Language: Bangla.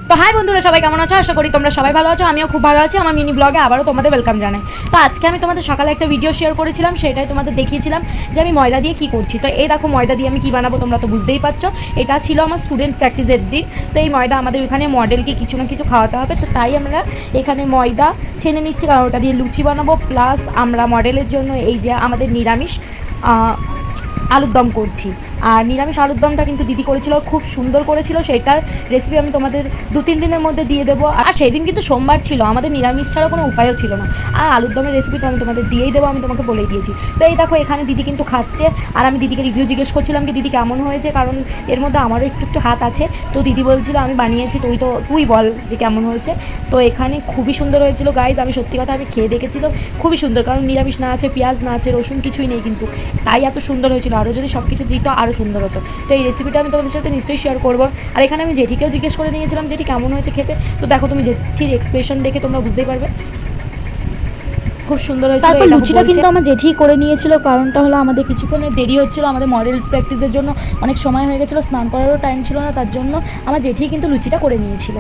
তো হাই বন্ধুরা, সবাই কেমন আছো? আশা করি তোমরা সবাই ভালো আছো। আমিও খুব ভালো আছি। আমার মিনি ব্লগে আবারও তোমাদের ওয়েলকাম জানাই। তো আজকে আমি তোমাদের সকালে একটা ভিডিও শেয়ার করেছিলাম, সেটাই তোমাদের দেখিয়েছিলাম যে আমি ময়দা দিয়ে কী করছি। তো এই দেখো ময়দা দিয়ে আমি কী বানাবো, তোমরা তো বুঝতেই পারছো। এটা ছিল আমার স্টুডেন্ট প্র্যাকটিসের দিন। তো এই ময়দা আমাদের ওখানে মডেলকে কিছু না কিছু খাওয়াতে হবে, তো তাই আমরা এখানে ময়দা ছেনে নিচ্ছি, কারণ ওটা দিয়ে লুচি বানাবো। প্লাস আমরা মডেলের জন্য এই যে আমাদের নিরামিষ আলুর দম করছি। আর নিরামিষ আলুর দমটা কিন্তু দিদি করেছিল, খুব সুন্দর করেছিল। সেটার রেসিপি আমি তোমাদের 2-3 দিনের মধ্যে দিয়ে দেবো। আর সেই দিন কিন্তু সোমবার ছিল, আমাদের নিরামিষ ছাড়া কোনো উপায়ও ছিল না। আর আলুর দমের রেসিপিটা আমি তোমাদের দিয়েই দেবো, আমি তোমাকে বলেই দিয়েছি। তো এই দেখো এখানে দিদি কিন্তু খাচ্ছে, আর আমি দিদিকে রিভিউ জিজ্ঞেস করছিলাম কি দিদি কেমন হয়েছে, কারণ এর মধ্যে আমারও একটু একটু হাত আছে। তো দিদি বলছিল আমি বানিয়েছি, তুই বল যে কেমন হয়েছে। তো এখানে খুবই সুন্দর হয়েছিল গাইজ। আমি সত্যি কথা আমি খেয়ে দেখেছিলাম, খুবই সুন্দর, কারণ নিরামিষ না আছে, পেঁয়াজ না আছে, রসুন কিছুই নেই, কিন্তু তাই এত সুন্দর হয়েছিল। আরও যদি সব কিছু দিত আরও সুন্দর হতো। তো এই রেসিপিটা আমি তোমাদের সাথে নিশ্চয়ই শেয়ার করবো। আর এখানে আমি জেঠিকেও জিজ্ঞেস করে নিয়েছিলাম জেঠি কেমন হয়েছে খেতে। তো দেখো তুমি জেঠির এক্সপ্রেশন দেখে তোমরা বুঝতেই পারবে খুব সুন্দর হয়েছিল। তারপর লুচিটা কিন্তু আমার জেঠি করে নিয়েছিল, কারণটা হলো আমাদের কিছুক্ষণের দেরি হচ্ছিল, আমাদের মডেল প্র্যাকটিসের জন্য অনেক সময় হয়ে গেছিলো, স্নান করারও টাইম ছিল না, তার জন্য আমার জেঠি কিন্তু লুচিটা করে নিয়েছিল।